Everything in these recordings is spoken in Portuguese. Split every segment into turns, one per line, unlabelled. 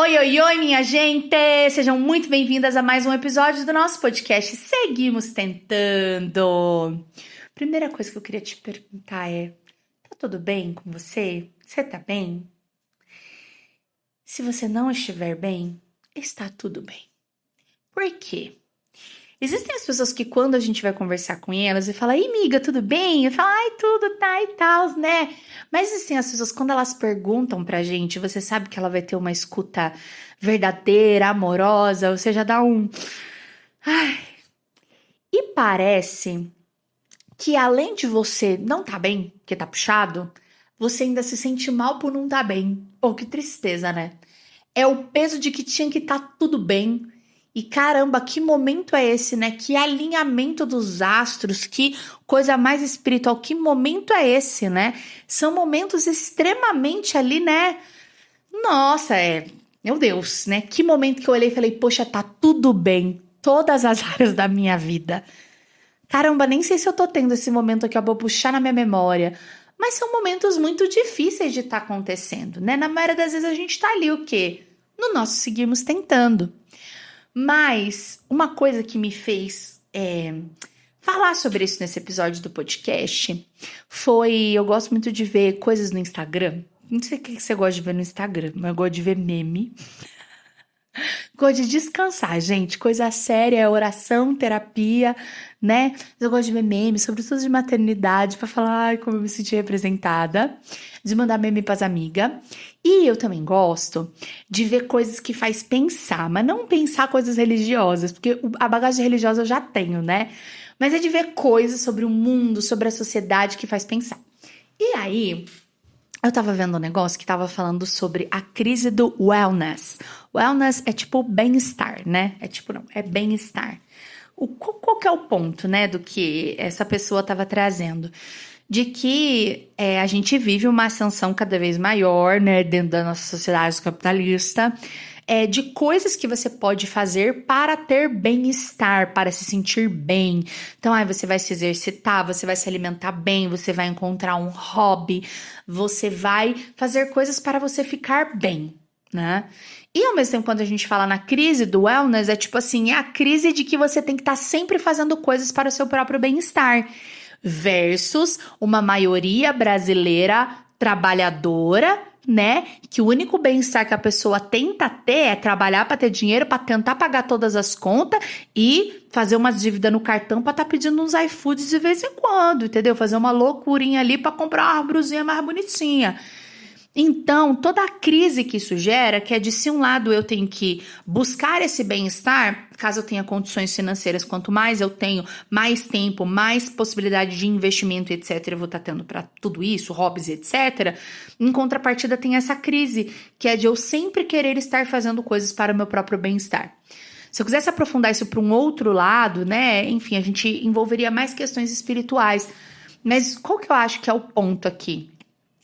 Oi, oi, oi, minha gente! Sejam muito bem-vindas a mais um episódio do nosso podcast Seguimos Tentando. Primeira coisa que eu queria te perguntar é: tá tudo bem com você? Você tá bem? Se você não estiver bem, está tudo bem. Por quê? Existem as pessoas que quando a gente vai conversar com elas e fala: "Ei, amiga, tudo bem?" Eu falo: "Ai, tudo tá e tal, né?" Mas assim, as pessoas quando elas perguntam pra gente, você sabe que ela vai ter uma escuta verdadeira, amorosa, você já dá um ai. E parece que além de você não tá bem, que tá puxado, você ainda se sente mal por não tá bem. Pô, que tristeza, né? É o peso de que tinha que estar tudo bem. E caramba, que momento é esse, né? Que alinhamento dos astros, que coisa mais espiritual, que momento é esse, né? São momentos extremamente ali, né? Nossa, meu Deus, né? Que momento que eu olhei e falei, poxa, tá tudo bem. Todas as áreas da minha vida. Caramba, nem sei se eu tô tendo esse momento aqui, eu vou puxar na minha memória. Mas são momentos muito difíceis de estar acontecendo, né? Na maioria das vezes a gente tá ali o quê? No nosso seguimos tentando. Mas uma coisa que me fez falar sobre isso nesse episódio do podcast foi... Eu gosto muito de ver coisas no Instagram. Não sei o que você gosta de ver no Instagram, mas eu gosto de ver meme. Gosto de descansar, gente. Coisa séria, é oração, terapia, né? Mas eu gosto de ver memes, sobretudo de maternidade, pra falar, ai, como eu me senti representada. De mandar meme pras amigas. E eu também gosto de ver coisas que faz pensar, mas não pensar coisas religiosas, porque a bagagem religiosa eu já tenho, né? Mas é de ver coisas sobre o mundo, sobre a sociedade que faz pensar. E aí, eu tava vendo um negócio que tava falando sobre a crise do wellness. Wellness é tipo bem-estar, né? É bem-estar. Qual que é o ponto, né, do que essa pessoa tava trazendo? De que a gente vive uma ascensão cada vez maior, né, dentro da nossa sociedade capitalista, de coisas que você pode fazer para ter bem-estar, para se sentir bem. Então, aí você vai se exercitar, você vai se alimentar bem, você vai encontrar um hobby, você vai fazer coisas para você ficar bem, né? E ao mesmo tempo, quando a gente fala na crise do wellness, é tipo assim, é a crise de que você tem que estar sempre fazendo coisas para o seu próprio bem-estar. Versus uma maioria brasileira trabalhadora, né? Que o único bem-estar que a pessoa tenta ter é trabalhar para ter dinheiro, para tentar pagar todas as contas e fazer umas dívidas no cartão para estar pedindo uns iFoods de vez em quando, entendeu? Fazer uma loucurinha ali para comprar uma brusinha mais bonitinha. Então, toda a crise que isso gera, que é de se um lado eu tenho que buscar esse bem-estar, caso eu tenha condições financeiras, quanto mais eu tenho, mais tempo, mais possibilidade de investimento, etc., eu vou estar tendo para tudo isso, hobbies, etc., em contrapartida tem essa crise, que é de eu sempre querer estar fazendo coisas para o meu próprio bem-estar. Se eu quisesse aprofundar isso para um outro lado, né, enfim, a gente envolveria mais questões espirituais. Mas qual que eu acho que é o ponto aqui?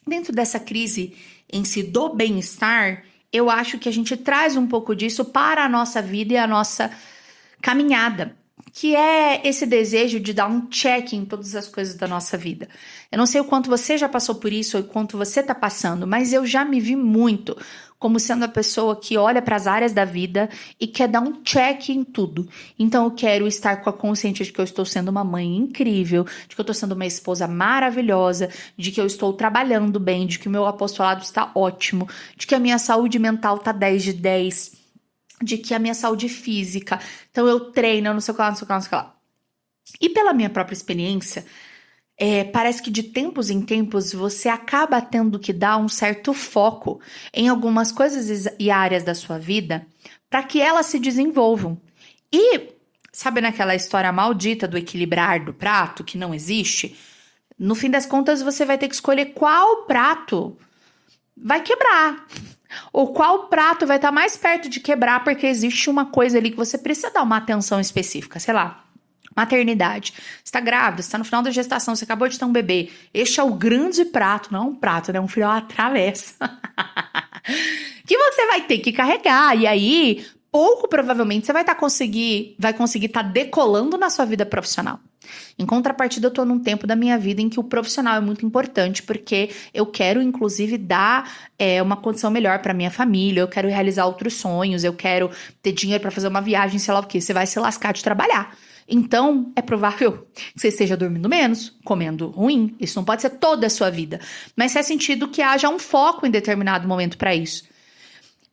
Dentro dessa crise em si do bem-estar, eu acho que a gente traz um pouco disso para a nossa vida e a nossa caminhada, que é esse desejo de dar um check em todas as coisas da nossa vida. Eu não sei o quanto você já passou por isso ou o quanto você está passando, mas eu já me vi muito como sendo a pessoa que olha para as áreas da vida e quer dar um check em tudo. Então eu quero estar com a consciência de que eu estou sendo uma mãe incrível, de que eu estou sendo uma esposa maravilhosa, de que eu estou trabalhando bem, de que o meu apostolado está ótimo, de que a minha saúde mental está 10 de 10, de que a minha saúde física, então eu treino, eu não sei o que lá, não sei o que lá, não sei o que lá. E pela minha própria experiência, parece que de tempos em tempos você acaba tendo que dar um certo foco em algumas coisas e áreas da sua vida para que elas se desenvolvam. E sabe naquela história maldita do equilibrar do prato, que não existe? No fim das contas, você vai ter que escolher qual prato vai quebrar. Ou qual prato vai estar mais perto de quebrar, porque existe uma coisa ali que você precisa dar uma atenção específica, sei lá. Maternidade. Você está grávida, você está no final da gestação, você acabou de ter um bebê. Este é o grande prato, não é um prato, né? Um filho à travessa. Que você vai ter que carregar. E aí, pouco provavelmente, você vai conseguir estar decolando na sua vida profissional. Em contrapartida, eu tô num tempo da minha vida em que o profissional é muito importante, porque eu quero, inclusive, dar uma condição melhor pra minha família, eu quero realizar outros sonhos, eu quero ter dinheiro pra fazer uma viagem, sei lá o quê. Você vai se lascar de trabalhar. Então, é provável que você esteja dormindo menos, comendo ruim. Isso não pode ser toda a sua vida. Mas faz sentido que haja um foco em determinado momento pra isso.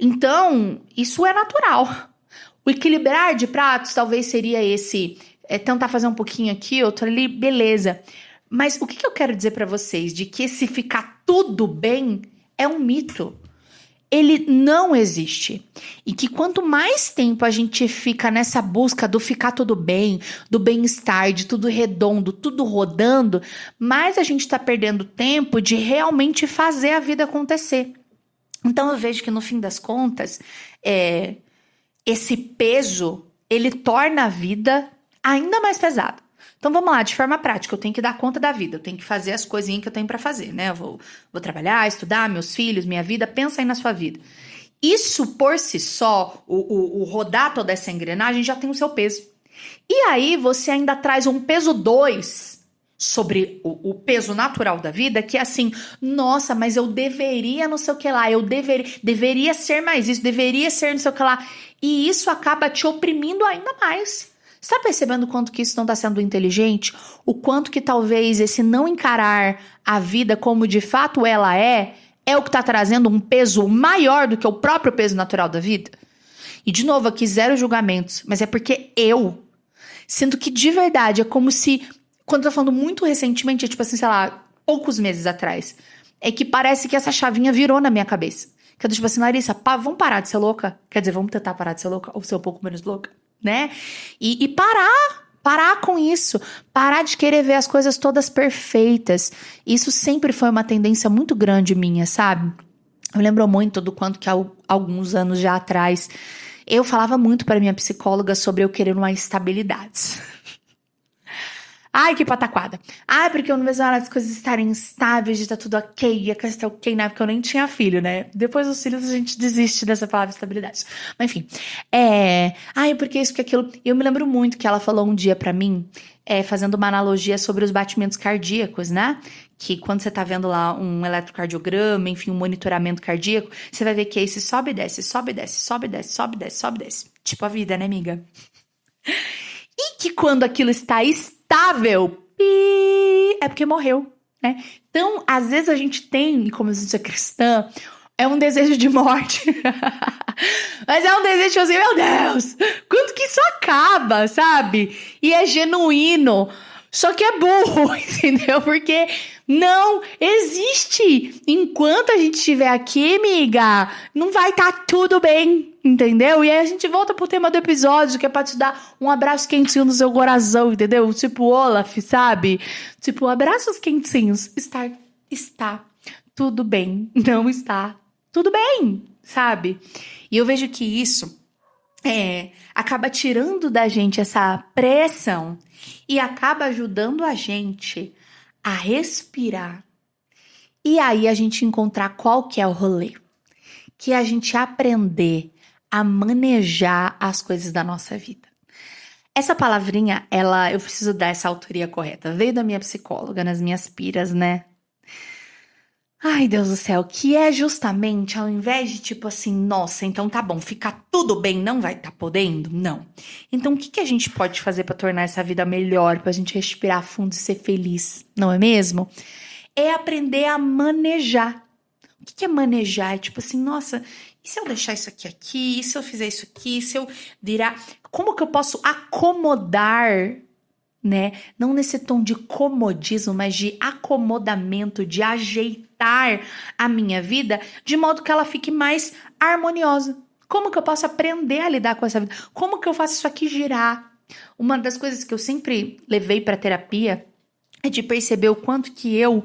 Então, isso é natural. O equilibrar de pratos talvez seria esse, tentar fazer um pouquinho aqui, outro ali, beleza. Mas o que eu quero dizer pra vocês? De que esse ficar tudo bem é um mito. Ele não existe. E que quanto mais tempo a gente fica nessa busca do ficar tudo bem, do bem-estar, de tudo redondo, tudo rodando, mais a gente tá perdendo tempo de realmente fazer a vida acontecer. Então eu vejo que no fim das contas, esse peso, ele torna a vida ainda mais pesada. Então vamos lá, de forma prática, eu tenho que dar conta da vida, eu tenho que fazer as coisinhas que eu tenho pra fazer, né? Eu vou trabalhar, estudar, meus filhos, minha vida, pensa aí na sua vida. Isso por si só, o rodar toda essa engrenagem já tem o seu peso. E aí você ainda traz um peso 2 sobre o peso natural da vida, que é assim, nossa, mas eu deveria não sei o que lá, eu deveria ser mais isso, deveria ser não sei o que lá. E isso acaba te oprimindo ainda mais. Você tá percebendo o quanto que isso não tá sendo inteligente? O quanto que talvez esse não encarar a vida como de fato ela é o que tá trazendo um peso maior do que o próprio peso natural da vida? E de novo, aqui zero julgamentos, mas é porque eu sinto que de verdade é como se, quando eu tô falando muito recentemente, tipo assim, sei lá, poucos meses atrás, é que parece que essa chavinha virou na minha cabeça. Que eu tô tipo assim, Larissa, vamos parar de ser louca? Quer dizer, vamos tentar parar de ser louca ou ser um pouco menos louca? Né? E parar com isso, parar de querer ver as coisas todas perfeitas. Isso sempre foi uma tendência muito grande minha, sabe? Eu lembro muito do quanto que há alguns anos já atrás eu falava muito para minha psicóloga sobre eu querer uma estabilidade. Ai, que pataquada. Ai, porque eu não vejo a hora das coisas estarem estáveis, de estar tudo ok, a coisa tá ok, na época eu nem tinha filho, né? Depois dos filhos a gente desiste dessa palavra estabilidade. Mas enfim, ai, porque isso, porque aquilo. Eu me lembro muito que ela falou um dia pra mim, fazendo uma analogia sobre os batimentos cardíacos, né? Que quando você tá vendo lá um eletrocardiograma, enfim, um monitoramento cardíaco, você vai ver que esse sobe e desce, sobe e desce, sobe e desce, sobe e desce, sobe e desce. Tipo a vida, né, amiga? E que quando aquilo está estável, é porque morreu, né? Então, às vezes a gente tem, como a gente é cristã, é um desejo de morte. Mas é um desejo assim, meu Deus, quando que isso acaba, sabe? E é genuíno, só que é burro, entendeu? Porque não existe. Enquanto a gente estiver aqui, amiga, não vai estar tudo bem, entendeu? E aí a gente volta pro tema do episódio, que é pra te dar um abraço quentinho no seu coração, entendeu? Tipo Olaf, sabe? Tipo, abraços quentinhos. Está tudo bem. Não está tudo bem, sabe? E eu vejo que isso acaba tirando da gente essa pressão e acaba ajudando a gente a respirar. E aí a gente encontrar qual que é o rolê. Que é a gente aprender a manejar as coisas da nossa vida. Essa palavrinha, eu preciso dar essa autoria correta. Veio da minha psicóloga, nas minhas piras, né? Ai, Deus do céu, que é justamente ao invés de tipo assim, nossa, então tá bom, ficar tudo bem, não vai tá podendo? Não. Então o que a gente pode fazer pra tornar essa vida melhor, pra gente respirar fundo e ser feliz, não é mesmo? É aprender a manejar. O que é manejar? É tipo assim, nossa, e se eu deixar isso aqui? E se eu fizer isso aqui? E se eu virar? Como que eu posso acomodar, né? Não nesse tom de comodismo, mas de acomodamento, de ajeitar a minha vida de modo que ela fique mais harmoniosa. Como que eu posso aprender a lidar com essa vida? Como que eu faço isso aqui girar? Uma das coisas que eu sempre levei para terapia é de perceber o quanto que eu,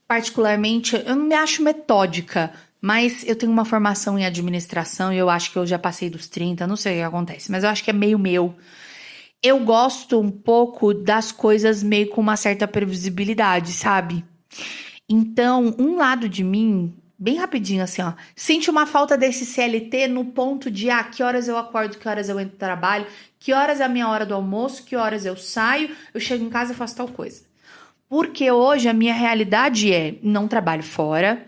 particularmente, eu não me acho metódica, mas eu tenho uma formação em administração e eu acho que eu já passei dos 30, não sei o que acontece, mas eu acho que é meio meu. Eu gosto um pouco das coisas meio com uma certa previsibilidade, sabe? Então, um lado de mim bem rapidinho assim, ó. Sente uma falta desse CLT no ponto de, que horas eu acordo, que horas eu entro no trabalho, que horas é a minha hora do almoço, que horas eu saio, eu chego em casa e faço tal coisa. Porque hoje a minha realidade não trabalho fora,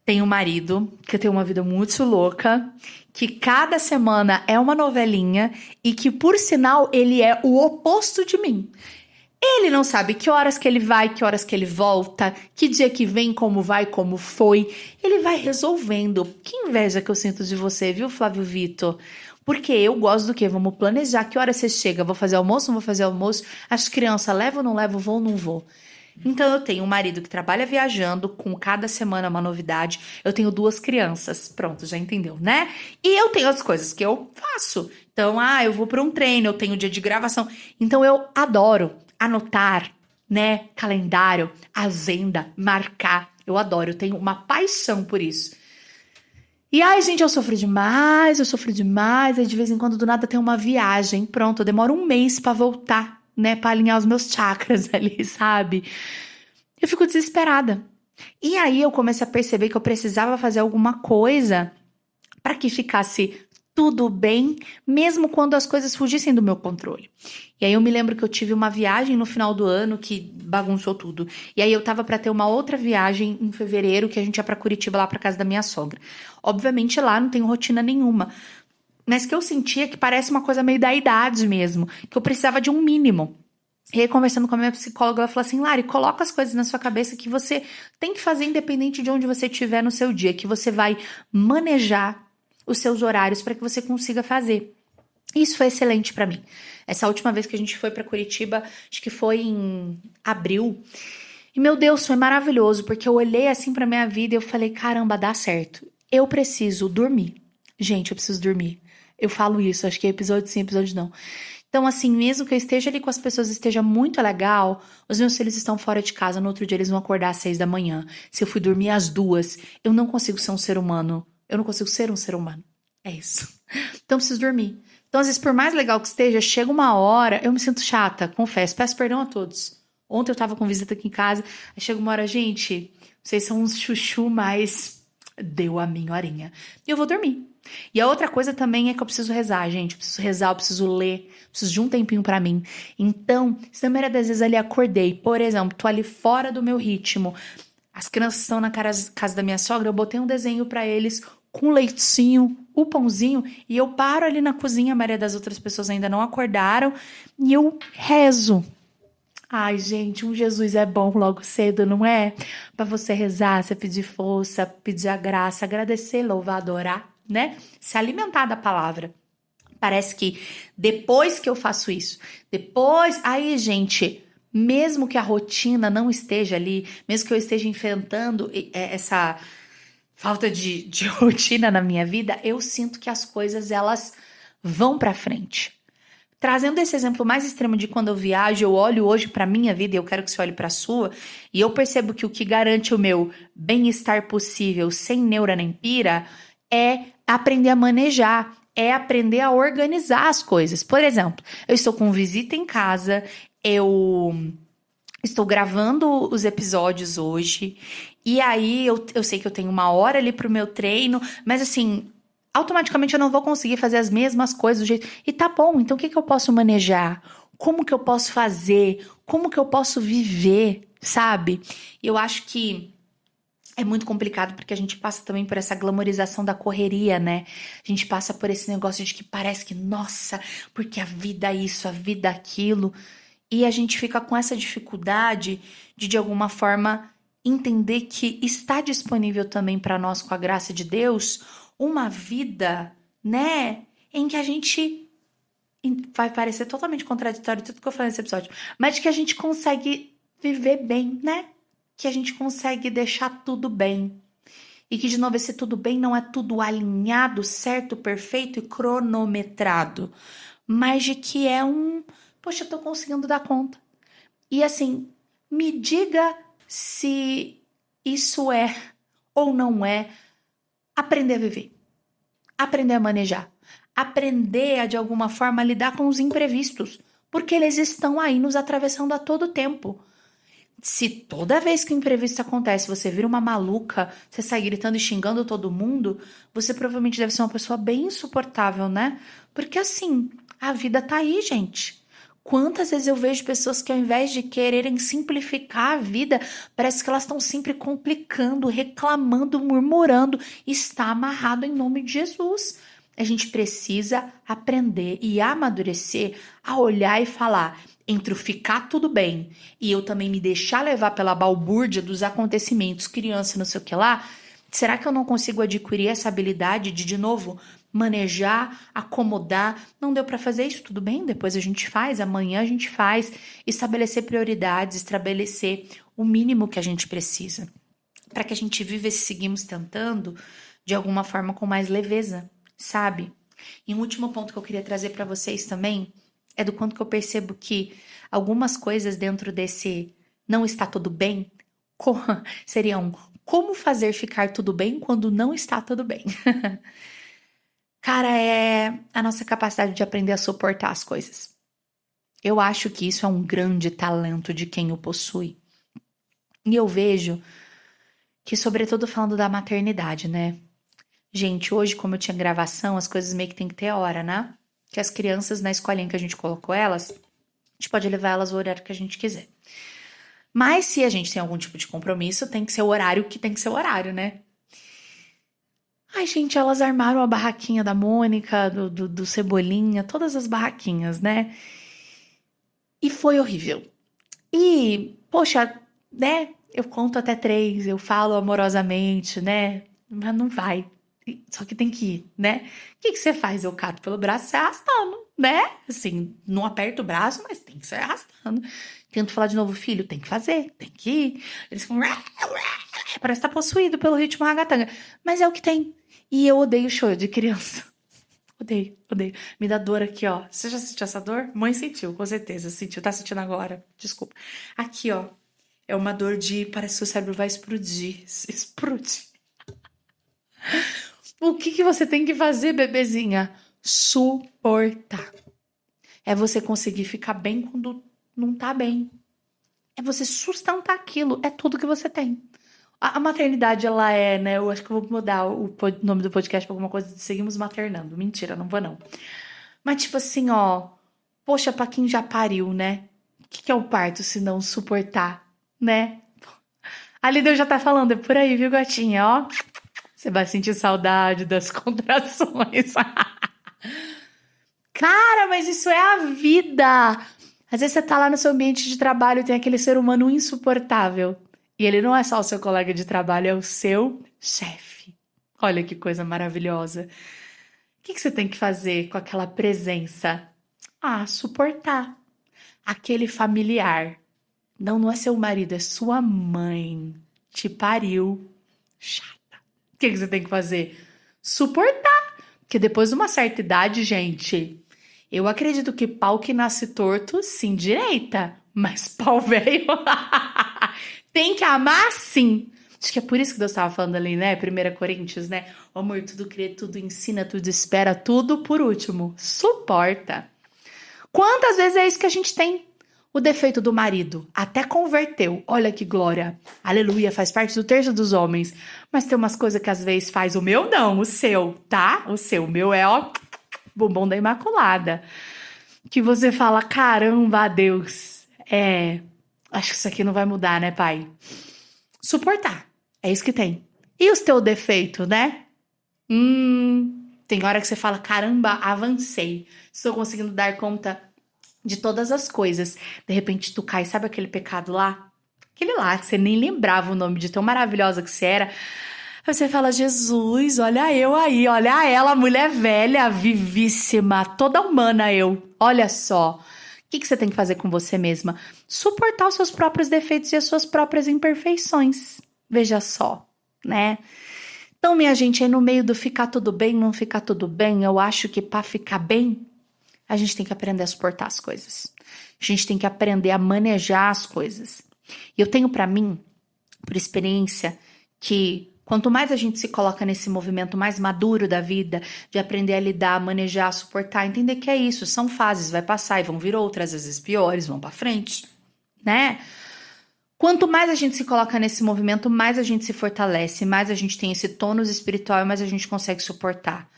tenho um marido, que tem uma vida muito louca, que cada semana é uma novelinha e que, por sinal, ele é o oposto de mim. Ele não sabe que horas que ele vai, que horas que ele volta, que dia que vem, como vai, como foi. Ele vai resolvendo. Que inveja que eu sinto de você, viu, Flávio Vitor? Porque eu gosto do quê? Vamos planejar. Que hora você chega? Vou fazer almoço? Não vou fazer almoço? As crianças, levo ou não levo? Vou ou não vou? Então eu tenho um marido que trabalha viajando, com cada semana uma novidade. Eu tenho 2 crianças. Pronto, já entendeu, né? E eu tenho as coisas que eu faço. Então, eu vou para um treino, eu tenho dia de gravação. Então eu adoro anotar, né? Calendário, agenda, marcar. Eu adoro, eu tenho uma paixão por isso. E gente, eu sofro demais. Aí de vez em quando do nada tem uma viagem. Pronto, eu demoro um mês pra voltar, né? Pra alinhar os meus chakras ali, sabe? Eu fico desesperada. E aí eu comecei a perceber que eu precisava fazer alguma coisa pra que ficasse tudo bem, mesmo quando as coisas fugissem do meu controle. E aí eu me lembro que eu tive uma viagem no final do ano que bagunçou tudo. E aí eu tava pra ter uma outra viagem em fevereiro, que a gente ia pra Curitiba, lá pra casa da minha sogra. Obviamente lá não tenho rotina nenhuma, mas que eu sentia que parece uma coisa meio da idade mesmo, que eu precisava de um mínimo. E aí, conversando com a minha psicóloga, ela falou assim: Lari, coloca as coisas na sua cabeça que você tem que fazer independente de onde você estiver no seu dia, que você vai manejar os seus horários para que você consiga fazer. Isso foi excelente para mim. Essa última vez que a gente foi para Curitiba, acho que foi em abril. E meu Deus, foi maravilhoso, porque eu olhei assim para minha vida e eu falei: caramba, dá certo. Eu preciso dormir. Gente, eu preciso dormir. Eu falo isso, acho que é episódio sim, episódio não. Então, assim, mesmo que eu esteja ali com as pessoas, esteja muito legal, os meus filhos estão fora de casa, no outro dia eles vão acordar às 6 da manhã. Se eu fui dormir às 2, eu não consigo ser um ser humano. Eu não consigo ser um ser humano. É isso. Então, eu preciso dormir. Então, às vezes, por mais legal que esteja, chega uma hora, eu me sinto chata, confesso. Peço perdão a todos. Ontem eu tava com visita aqui em casa, aí chega uma hora, gente, vocês são uns chuchu, mas deu a minha horinha. E eu vou dormir. E a outra coisa também é que eu preciso rezar, gente. Eu preciso rezar, eu preciso ler, eu preciso de um tempinho pra mim. Então, se na maioria das vezes ali acordei, por exemplo, tô ali fora do meu ritmo, as crianças estão na casa da minha sogra, eu botei um desenho pra eles com leitinho, o pãozinho, e eu paro ali na cozinha, a maioria das outras pessoas ainda não acordaram, e eu rezo. Ai, gente, um Jesus é bom logo cedo, não é? Pra você rezar, você pedir força, pedir a graça, agradecer, louvar, adorar, né? Se alimentar da palavra. Parece que depois que eu faço isso, aí, gente, mesmo que a rotina não esteja ali, mesmo que eu esteja enfrentando essa falta de rotina na minha vida, eu sinto que as coisas, elas vão pra frente. Trazendo esse exemplo mais extremo de quando eu viajo, eu olho hoje pra minha vida e eu quero que você olhe pra sua, e eu percebo que o que garante o meu bem-estar possível sem neura nem pira é aprender a manejar, é aprender a organizar as coisas. Por exemplo, eu estou com visita em casa, eu estou gravando os episódios hoje, e aí eu sei que eu tenho 1 hora ali pro meu treino, mas assim, automaticamente eu não vou conseguir fazer as mesmas coisas do jeito. E tá bom, então o que eu posso manejar? Como que eu posso fazer? Como que eu posso viver, sabe? E eu acho que é muito complicado porque a gente passa também por essa glamorização da correria, né? A gente passa por esse negócio de que parece que, nossa, porque a vida é isso, a vida é aquilo. E a gente fica com essa dificuldade de alguma forma, entender que está disponível também para nós, com a graça de Deus, uma vida, né, em que a gente, vai parecer totalmente contraditório tudo que eu falei nesse episódio, mas que a gente consegue viver bem, né? Que a gente consegue deixar tudo bem. E que, de novo, esse tudo bem não é tudo alinhado, certo, perfeito e cronometrado, mas de que é poxa, eu tô conseguindo dar conta. E assim, me diga se isso é ou não é aprender a viver, aprender a manejar, aprender a, de alguma forma, lidar com os imprevistos, porque eles estão aí nos atravessando a todo tempo. Se toda vez que o imprevisto acontece, você vira uma maluca, você sai gritando e xingando todo mundo, você provavelmente deve ser uma pessoa bem insuportável, né? Porque assim, a vida tá aí, gente. Quantas vezes eu vejo pessoas que ao invés de quererem simplificar a vida, parece que elas estão sempre complicando, reclamando, murmurando. Está amarrado em nome de Jesus. A gente precisa aprender e amadurecer a olhar e falar entre o ficar tudo bem e eu também me deixar levar pela balbúrdia dos acontecimentos, criança, não sei o que lá, será que eu não consigo adquirir essa habilidade de novo, manejar, acomodar? Não deu para fazer isso? Tudo bem, depois a gente faz, amanhã a gente faz. Estabelecer prioridades, estabelecer o mínimo que a gente precisa, para que a gente viva esse seguimos tentando de alguma forma com mais leveza, sabe? E um último ponto que eu queria trazer para vocês também é do quanto que eu percebo que algumas coisas dentro desse não está tudo bem seriam como fazer ficar tudo bem quando não está tudo bem. Cara, é a nossa capacidade de aprender a suportar as coisas. Eu acho que isso é um grande talento de quem o possui. E eu vejo que, sobretudo falando da maternidade, né? Gente, hoje, como eu tinha gravação, as coisas meio que tem que ter hora, né? Que as crianças na escolinha que a gente colocou elas, a gente pode levar elas o horário que a gente quiser. Mas se a gente tem algum tipo de compromisso, tem que ser o horário que tem que ser o horário, né? Ai, gente, elas armaram a barraquinha da Mônica, do Cebolinha, todas as barraquinhas, né? E foi horrível. E, poxa, né? Eu conto até 3, eu falo amorosamente, né? Mas não vai. Só que tem que ir, né? O que você faz? Eu cato pelo braço e sai arrastando, né? Assim, não aperto o braço, mas tem que sair arrastando. Tento falar de novo, filho, tem que fazer, tem que ir. Eles ficam... Parece estar possuído pelo ritmo ragatanga. Mas é o que tem. E eu odeio choro de criança. Odeio, odeio. Me dá dor aqui, ó. Você já sentiu essa dor? Mãe sentiu, com certeza. Sentiu, tá sentindo agora. Desculpa. Aqui, ó. É uma dor de... Parece que o cérebro vai explodir. Explodir. O que você tem que fazer, bebezinha? Suportar. É você conseguir ficar bem quando não tá bem. É você sustentar aquilo. É tudo que você tem. A maternidade, ela é, né? Eu acho que eu vou mudar o nome do podcast pra alguma coisa de Seguimos Maternando. Mentira, não vou não. Mas tipo assim, ó. Poxa, pra quem já pariu, né? O que é o parto se não suportar, né? A Lideu já tá falando, é por aí, viu, gatinha? Ó, você vai sentir saudade das contrações. Cara, mas isso é a vida. Às vezes você tá lá no seu ambiente de trabalho e tem aquele ser humano insuportável. E ele não é só o seu colega de trabalho, é o seu chefe. Olha que coisa maravilhosa. O que você tem que fazer com aquela presença? Ah, suportar. Aquele familiar. Não, não é seu marido, é sua mãe. Te pariu. Chata. O que você tem que fazer? Suportar. Porque depois de uma certa idade, gente, eu acredito que pau que nasce torto se endireita. Mas pau velho tem que amar sim. Acho que é por isso que Deus estava falando ali, né? 1 Coríntios, né? O amor, tudo crê, tudo ensina, tudo espera, tudo por último. Suporta. Quantas vezes é isso que a gente tem? O defeito do marido. Até converteu. Olha que glória. Aleluia, faz parte do terço dos homens. Mas tem umas coisas que às vezes faz. O meu não, o seu, tá? O seu. O meu é, ó, bumbum da Imaculada. Que você fala, caramba, Deus. Acho que isso aqui não vai mudar, né, pai? Suportar. É isso que tem. E os teus defeitos, né? Tem hora que você fala, caramba, avancei. Estou conseguindo dar conta de todas as coisas. De repente tu cai, sabe aquele pecado lá? Aquele lá, que você nem lembrava o nome de tão maravilhosa que você era. Aí você fala, Jesus, olha eu aí, olha ela, mulher velha, vivíssima, toda humana eu. Olha só. O que você tem que fazer com você mesma? Suportar os seus próprios defeitos e as suas próprias imperfeições. Veja só, né? Então, minha gente, aí no meio do ficar tudo bem, não ficar tudo bem, eu acho que para ficar bem, a gente tem que aprender a suportar as coisas. A gente tem que aprender a manejar as coisas. E eu tenho para mim, por experiência, que quanto mais a gente se coloca nesse movimento mais maduro da vida, de aprender a lidar, a manejar, a suportar, entender que é isso, são fases, vai passar e vão vir outras, às vezes piores, vão para frente, né? Quanto mais a gente se coloca nesse movimento, mais a gente se fortalece, mais a gente tem esse tônus espiritual, mais a gente consegue suportar.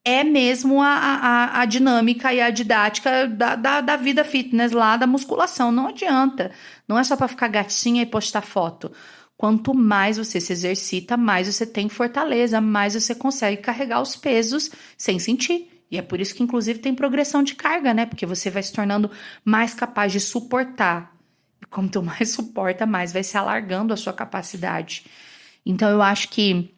É mesmo a dinâmica e a didática da vida fitness lá, da musculação. Não adianta. Não é só para ficar gatinha e postar foto. Quanto mais você se exercita, mais você tem fortaleza, mais você consegue carregar os pesos sem sentir. E é por isso que, inclusive, tem progressão de carga, né? Porque você vai se tornando mais capaz de suportar. E quanto mais suporta, mais vai se alargando a sua capacidade. Então, eu acho que,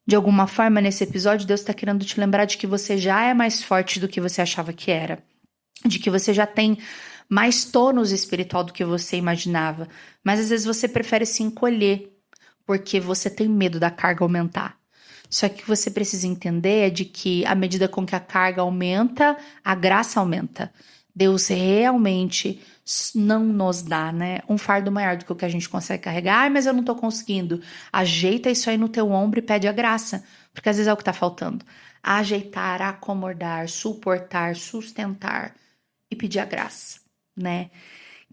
de alguma forma, nesse episódio, Deus está querendo te lembrar de que você já é mais forte do que você achava que era. De que você já tem mais tônus espiritual do que você imaginava. Mas, às vezes, você prefere se encolher porque você tem medo da carga aumentar. Só que o que você precisa entender é de que, à medida com que a carga aumenta, a graça aumenta. Deus realmente não nos dá, né, um fardo maior do que o que a gente consegue carregar. Ai, mas eu não tô conseguindo. Ajeita isso aí no teu ombro e pede a graça, porque às vezes é o que tá faltando. Ajeitar, acomodar, suportar, sustentar e pedir a graça, né?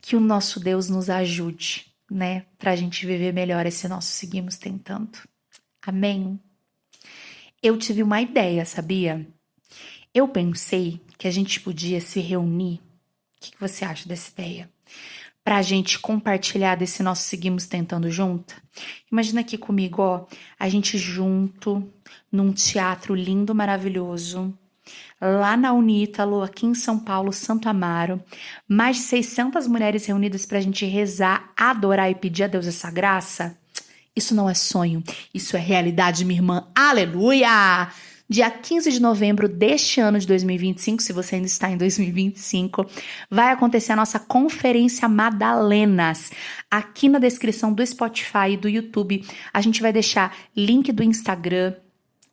Que o nosso Deus nos ajude, né, pra gente viver melhor esse nosso seguimos tentando. Amém? Eu tive uma ideia, sabia? Eu pensei que a gente podia se reunir. O que você acha dessa ideia? Pra gente compartilhar desse nosso Seguimos Tentando junto. Imagina aqui comigo, ó, a gente junto, num teatro lindo, maravilhoso, lá na Unítalo, aqui em São Paulo, Santo Amaro. Mais de 600 mulheres reunidas pra gente rezar, adorar e pedir a Deus essa graça. Isso não é sonho, isso é realidade, minha irmã. Aleluia! Dia 15 de novembro deste ano de 2025, se você ainda está em 2025, vai acontecer a nossa Conferência Madalenas. Aqui na descrição do Spotify e do YouTube, a gente vai deixar link do Instagram,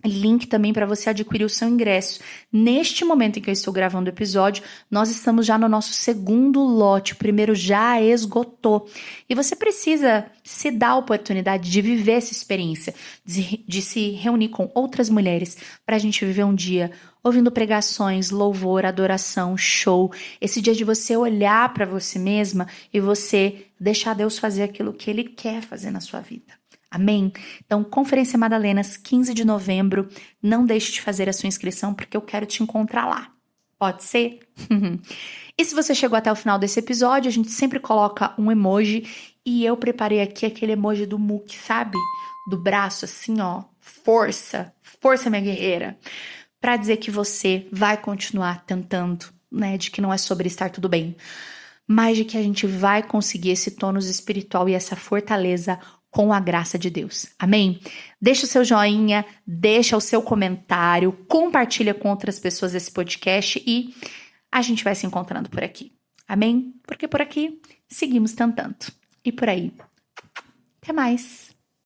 link também para você adquirir o seu ingresso. Neste momento em que eu estou gravando o episódio, nós estamos já no nosso segundo lote, o primeiro já esgotou. E você precisa se dar a oportunidade de viver essa experiência, de se reunir com outras mulheres para a gente viver um dia ouvindo pregações, louvor, adoração, show. Esse dia de você olhar para você mesma e você deixar Deus fazer aquilo que Ele quer fazer na sua vida. Amém? Então, Conferência Madalenas, 15 de novembro. Não deixe de fazer a sua inscrição, porque eu quero te encontrar lá. Pode ser? E se você chegou até o final desse episódio, a gente sempre coloca um emoji. E eu preparei aqui aquele emoji do Muk, sabe? Do braço, assim, ó. Força, força, minha guerreira. Para dizer que você vai continuar tentando, né? De que não é sobre estar tudo bem. Mas de que a gente vai conseguir esse tônus espiritual e essa fortaleza com a graça de Deus. Amém? Deixa o seu joinha, deixa o seu comentário, compartilha com outras pessoas esse podcast e a gente vai se encontrando por aqui. Amém? Porque por aqui seguimos tentando. E por aí. Até mais.